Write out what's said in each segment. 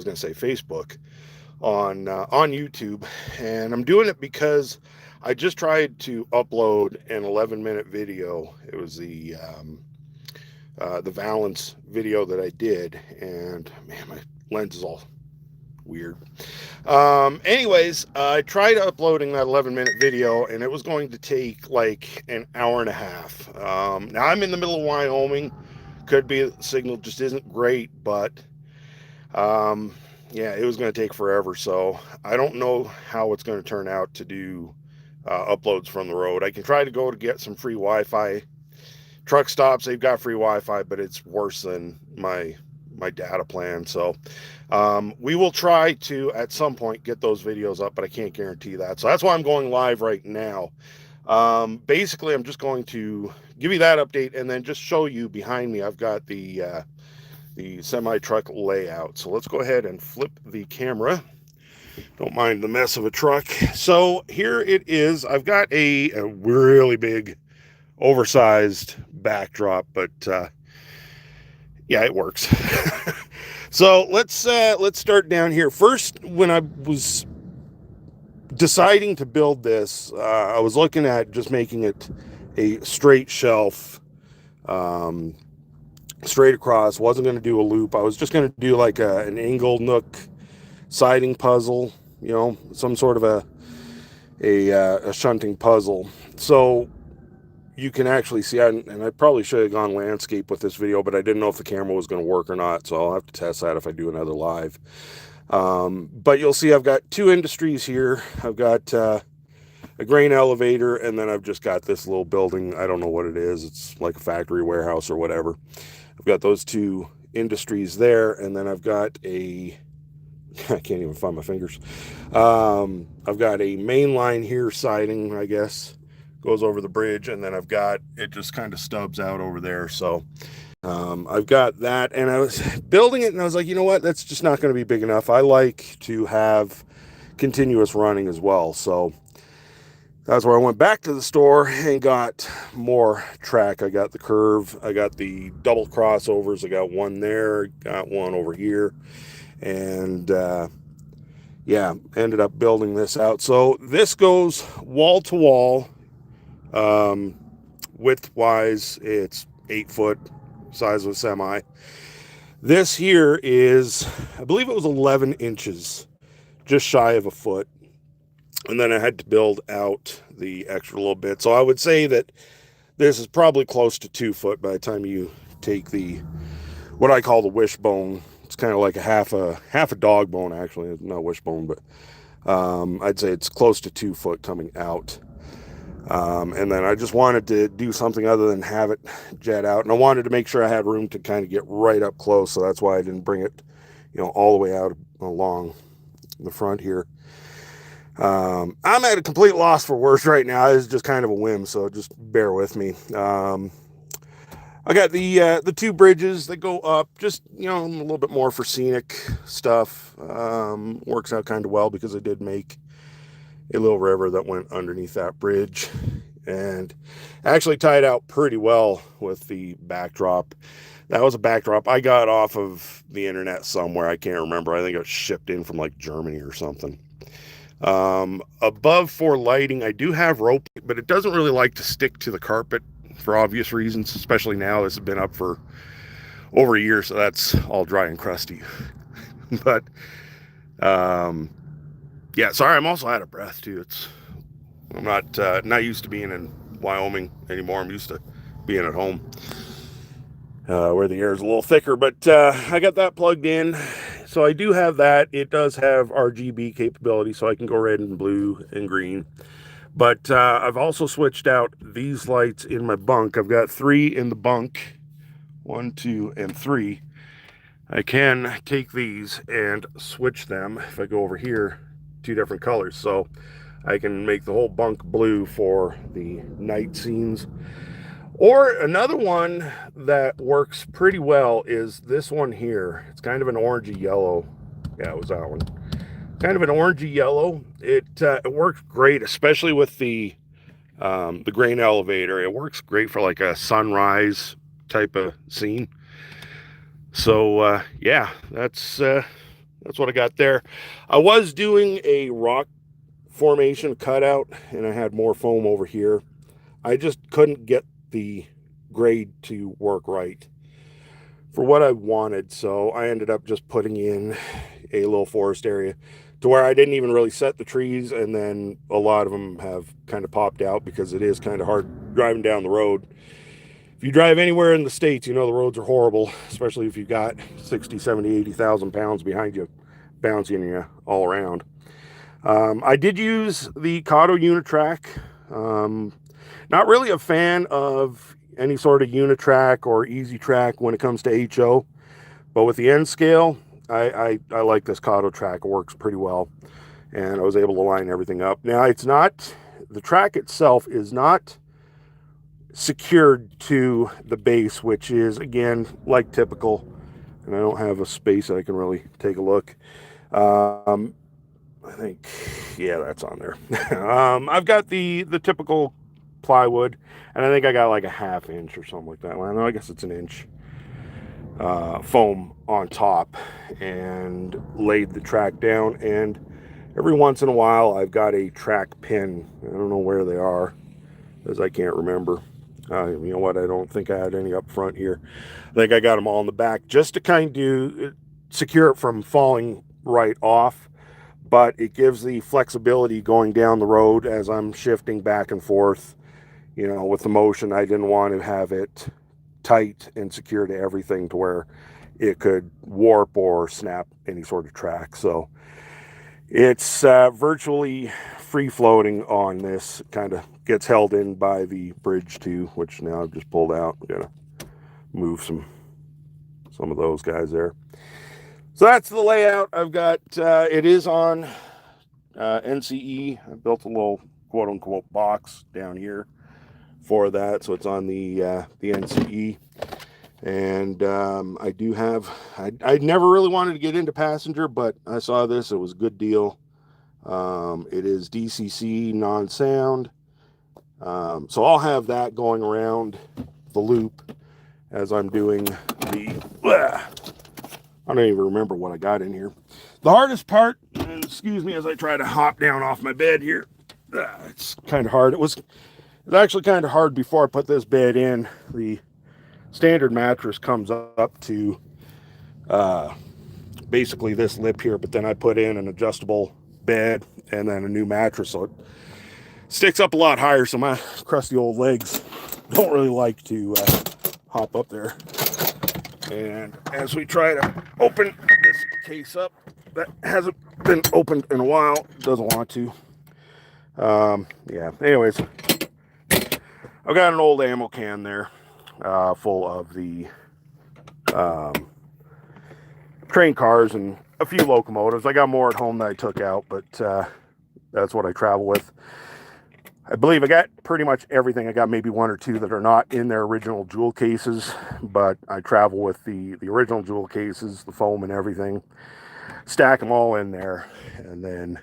was going to say Facebook, on YouTube, and I'm doing it because I just tried to upload an 11-minute video. It was the Valance video that I did, and man, my lens is all weird. Anyways, I tried uploading that 11-minute video, and it was going to take like an hour and a half. Now I'm in the middle of Wyoming. Could be the signal just isn't great, but yeah, it was going to take forever. So I don't know how it's going to turn out to do uploads from the road. I can try to go to get some free Wi-Fi. Truck stops, they've got free Wi-Fi, but it's worse than my data plan. So we will try to at some point get those videos up, but I can't guarantee that. So that's why I'm going live right now. Basically, I'm just going to give you that update and then just show you behind me. I've got the semi-truck layout. So let's go ahead and flip the camera. Don't mind the mess of a truck. So here it is. I've got a really big, oversized backdrop, but yeah, it works. So let's start down here. First, when I was deciding to build this, I was looking at just making it a straight shelf, straight across. Wasn't going to do a loop. I was just going to do like an angle nook siding puzzle, you know, some sort of a shunting puzzle. So you can actually see, and I probably should have gone landscape with this video, but I didn't know if the camera was going to work or not, so I'll have to test that if I do another live. But you'll see I've got two industries here. I've got a grain elevator, and then I've just got this little building. I don't know what it is. It's like a factory warehouse or whatever. I've got those two industries there, and then I've got I can't even find my fingers. I've got a main line here siding, I guess, goes over the bridge, and then I've got it just kind of stubs out over there. So I've got that, and I was building it, and I was like, you know what, that's just not going to be big enough. I like to have continuous running as well. So that's where I went back to the store and got more track. I got the curve, I got the double crossovers, I got one there, got one over here, and yeah, ended up building this out. So this goes wall to wall. Width wise, it's 8 foot, size of a semi. This here is, I believe it was 11 inches, just shy of a foot. And then I had to build out the extra little bit. So I would say that this is probably close to 2 foot by the time you take what I call the wishbone. It's kind of like a half a dog bone, actually. It's not wishbone, but I'd say it's close to 2 foot coming out. And then I just wanted to do something other than have it jet out. And I wanted to make sure I had room to kind of get right up close. So that's why I didn't bring it, all the way out along the front here. I'm at a complete loss for words right now. It's just kind of a whim, so just bear with me. I got the two bridges that go up, just, a little bit more for scenic stuff. Works out kind of well because I did make a little river that went underneath that bridge, and actually tied out pretty well with the backdrop. That was a backdrop I got off of the internet somewhere. I can't remember. I think it was shipped in from like Germany or something. Above for lighting, I do have rope, but it doesn't really like to stick to the carpet for obvious reasons, especially now. This has been up for over a year, so that's all dry and crusty. But yeah, sorry, I'm also out of breath too. I'm not used to being in Wyoming anymore. I'm used to being at home, where the air is a little thicker. But I got that plugged in, so I do have that. It does have RGB capability, so I can go red and blue and green. But I've also switched out these lights in my bunk. I've got 3 in the bunk, 1, 2, and 3. I can take these and switch them if I go over here, 2 different colors. So I can make the whole bunk blue for the night scenes. Or another one that works pretty well is this one here. It's kind of an orangey yellow. Yeah, it was that one. Kind of an orangey yellow. It works great, especially with the grain elevator. It works great for like a sunrise type of scene. So yeah, that's That's what I got there. I was doing a rock formation cutout, and I had more foam over here. I just couldn't get the grade to work right for what I wanted, so I ended up just putting in a little forest area to where I didn't even really set the trees, and then a lot of them have kind of popped out because it is kind of hard driving down the road. If you drive anywhere in the States, you know the roads are horrible, especially if you've got 60, 70, 80,000 pounds behind you, bouncing you all around. I did use the Kato Unitrack. Not really a fan of any sort of Unitrack or Easy Track when it comes to HO, but with the N scale, I like this Kato track. It works pretty well, and I was able to line everything up. Now, it's not, the track itself is not secured to the base, which is, again, like typical, and I don't have a space that I can really take a look. I think, yeah, that's on there. I've got the typical plywood, and I think I got like a 1/2 inch or something like that. Well, no, I guess it's 1 inch foam on top, and laid the track down. And every once in a while, I've got a track pin. I don't know where they are, as I can't remember. You know what? I don't think I had any up front here. I think I got them all in the back just to kind of secure it from falling right off. But it gives the flexibility going down the road as I'm shifting back and forth. You know, with the motion, I didn't want to have it tight and secure to everything to where it could warp or snap any sort of track. So it's virtually free floating on this. Kind of gets held in by the bridge too, which now I've just pulled out. I'm gonna move some of those guys there. So that's the layout. I've got, it is on NCE. I built a little quote unquote box down here for that. So it's on the NCE. And I do have, I never really wanted to get into passenger, but I saw this. It was a good deal. It is DCC non-sound. So I'll have that going around the loop as I'm doing the, I don't even remember what I got in here. The hardest part, and excuse me as I try to hop down off my bed here, it's kind of hard. It was actually kind of hard before I put this bed in. The standard mattress comes up to basically this lip here, but then I put in an adjustable bed and then a new mattress, so it sticks up a lot higher, so my crusty old legs don't really like to hop up there. And as we try to open this case up, that hasn't been opened in a while, doesn't want to. Yeah, anyways, I've got an old ammo can there full of the train cars and a few locomotives. I got more at home that I took out, but that's what I travel with. I believe I got pretty much everything. I got maybe 1 or 2 that are not in their original jewel cases, but I travel with the original jewel cases, the foam and everything. Stack them all in there, and then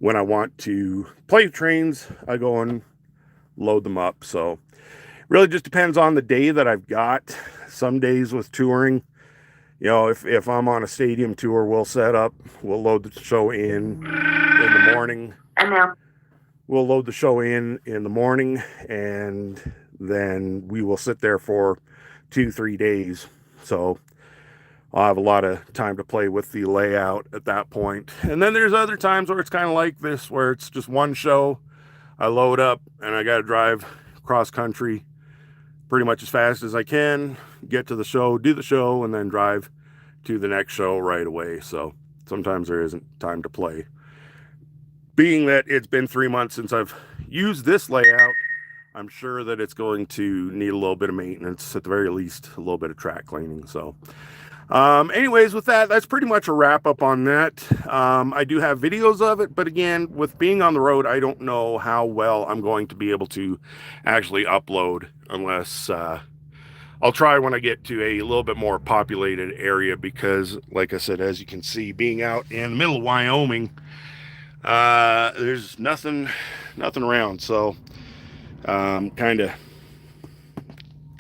when I want to play trains, I go and load them up. So really just depends on the day that I've got. Some days with touring, you know, if I'm on a stadium tour, we'll set up, we'll load the show in the morning. We'll load the show in the morning, and then we will sit there for 2-3 days. So I'll have a lot of time to play with the layout at that point. And then there's other times where it's kind of like this, where it's just one show. I load up and I got to drive cross country pretty much as fast as I can, get to the show, do the show, and then drive to the next show right away. So sometimes there isn't time to play. Being that it's been 3 months since I've used this layout, I'm sure that it's going to need a little bit of maintenance, at the very least a little bit of track cleaning. So anyways, with that, that's pretty much a wrap up on that. I do have videos of it, but again, with being on the road, I don't know how well I'm going to be able to actually upload, unless I'll try when I get to a little bit more populated area, because like I said, as you can see, being out in the middle of Wyoming, there's nothing around. So kind of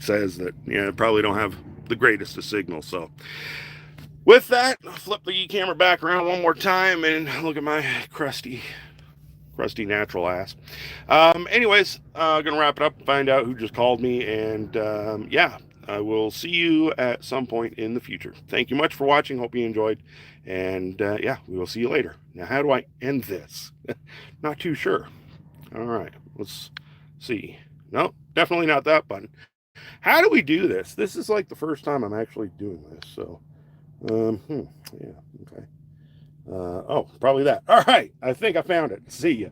says that, you know, probably don't have the greatest of signal. So with that, I'll flip the camera back around one more time and look at my crusty natural ass. Anyways, gonna wrap it up and find out who just called me, and yeah, I will see you at some point in the future. Thank you much for watching. Hope you enjoyed, and yeah, we will see you later. Now, how do I end this? Not too sure. All right, let's see. No, definitely not that button. How do we do this? This is like the first time I'm actually doing this, so yeah, okay. Oh, probably that. All right, I think I found it. See ya.